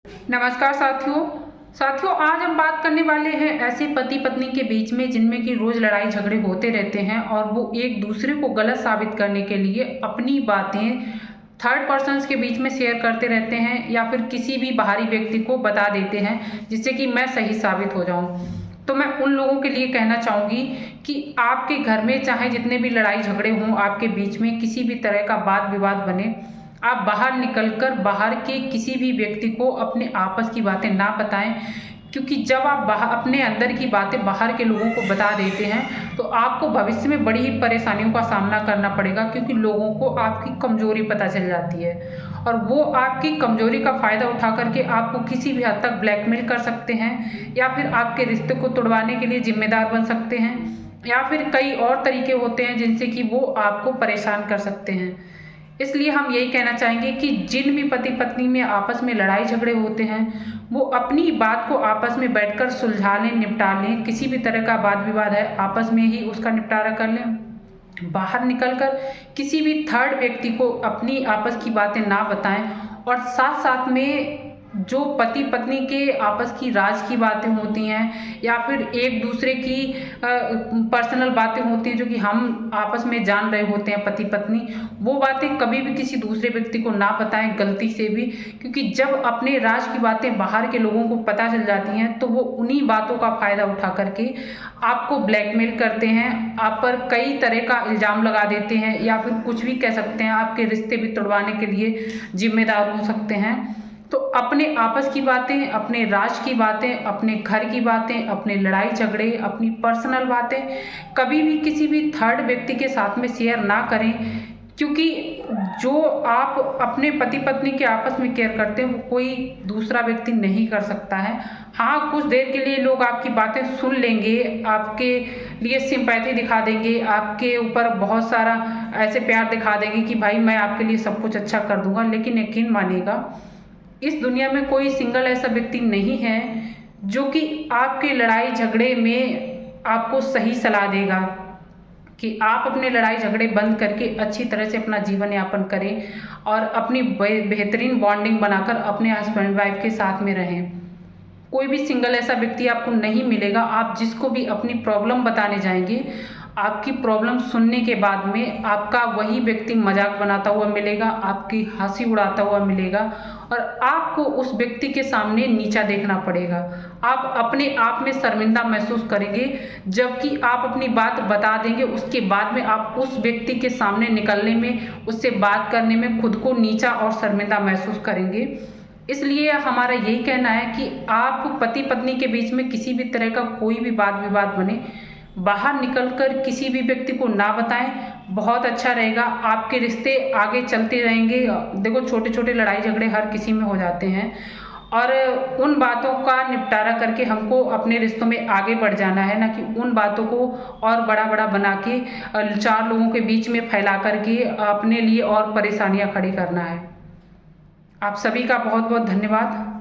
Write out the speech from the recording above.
नमस्कार साथियों, आज हम बात करने वाले हैं ऐसे पति पत्नी के बीच में जिनमें कि रोज लड़ाई झगड़े होते रहते हैं और वो एक दूसरे को गलत साबित करने के लिए अपनी बातें थर्ड पर्सन्स के बीच में शेयर करते रहते हैं या फिर किसी भी बाहरी व्यक्ति को बता देते हैं जिससे कि मैं सही साबित हो जाऊं। तो मैं उन लोगों के लिए कहना चाहूँगी कि आपके घर में चाहे जितने भी लड़ाई झगड़े हों, आपके बीच में किसी भी तरह का वाद विवाद बने, आप बाहर निकलकर बाहर के किसी भी व्यक्ति को अपने आपस की बातें ना बताएं, क्योंकि जब आप अपने अंदर की बातें बाहर के लोगों को बता देते हैं तो आपको भविष्य में बड़ी ही परेशानियों का सामना करना पड़ेगा, क्योंकि लोगों को आपकी कमजोरी पता चल जाती है और वो आपकी कमजोरी का फ़ायदा उठा करके आपको किसी भी हद तक ब्लैकमेल कर सकते हैं या फिर आपके रिश्ते को तोड़वाने के लिए जिम्मेदार बन सकते हैं या फिर कई और तरीके होते हैं जिनसे कि वो आपको परेशान कर सकते हैं। इसलिए हम यही कहना चाहेंगे कि जिन भी पति पत्नी में आपस में लड़ाई झगड़े होते हैं वो अपनी बात को आपस में बैठकर सुलझा लें, निपटा लें। किसी भी तरह का वाद विवाद है आपस में ही उसका निपटारा कर लें। बाहर निकलकर किसी भी थर्ड व्यक्ति को अपनी आपस की बातें ना बताएं और साथ साथ में जो पति पत्नी के आपस की राज की बातें होती हैं या फिर एक दूसरे की पर्सनल बातें होती हैं जो कि हम आपस में जान रहे होते हैं पति पत्नी, वो बातें कभी भी किसी दूसरे व्यक्ति को ना बताएं गलती से भी, क्योंकि जब अपने राज की बातें बाहर के लोगों को पता चल जाती हैं तो वो उन्हीं बातों का फ़ायदा उठा करके आपको ब्लैकमेल करते हैं, आप पर कई तरह का इल्ज़ाम लगा देते हैं या फिर कुछ भी कह सकते हैं, आपके रिश्ते भी तोड़वाने के लिए जिम्मेदार हो सकते हैं। तो अपने आपस की बातें, अपने राज की बातें, अपने घर की बातें, अपने लड़ाई झगड़े, अपनी पर्सनल बातें कभी भी किसी भी थर्ड व्यक्ति के साथ में शेयर ना करें, क्योंकि जो आप अपने पति पत्नी के आपस में केयर करते हैं वो कोई दूसरा व्यक्ति नहीं कर सकता है। हाँ, कुछ देर के लिए लोग आपकी बातें सुन लेंगे, आपके लिए सिंपैथी दिखा देंगे, आपके ऊपर बहुत सारा ऐसे प्यार दिखा देंगे कि भाई मैं आपके लिए सब कुछ अच्छा कर दूंगा, लेकिन यकीन मानिएगा इस दुनिया में कोई सिंगल ऐसा व्यक्ति नहीं है जो कि आपके लड़ाई झगड़े में आपको सही सलाह देगा कि आप अपने लड़ाई झगड़े बंद करके अच्छी तरह से अपना जीवन यापन करें और अपनी बेहतरीन बॉन्डिंग बनाकर अपने हस्बैंड वाइफ के साथ में रहें। कोई भी सिंगल ऐसा व्यक्ति आपको नहीं मिलेगा। आप जिसको भी अपनी प्रॉब्लम बताने जाएंगे, आपकी प्रॉब्लम सुनने के बाद में आपका वही व्यक्ति मजाक बनाता हुआ मिलेगा, आपकी हंसी उड़ाता हुआ मिलेगा और आपको उस व्यक्ति के सामने नीचा देखना पड़ेगा। आप अपने आप में शर्मिंदा महसूस करेंगे, जबकि आप अपनी बात बता देंगे उसके बाद में आप उस व्यक्ति के सामने निकलने में, उससे बात करने में खुद को नीचा और शर्मिंदा महसूस करेंगे। इसलिए हमारा यही कहना है कि आप पति पत्नी के बीच में किसी भी तरह का कोई भी वाद विवाद बने, बाहर निकलकर किसी भी व्यक्ति को ना बताएं, बहुत अच्छा रहेगा। आपके रिश्ते आगे चलते रहेंगे। देखो, छोटे छोटे लड़ाई झगड़े हर किसी में हो जाते हैं और उन बातों का निपटारा करके हमको अपने रिश्तों में आगे बढ़ जाना है, ना कि उन बातों को और बड़ा बड़ा बना के चार लोगों के बीच में फैला करके अपने लिए और परेशानियां खड़ी करना है। आप सभी का बहुत बहुत धन्यवाद।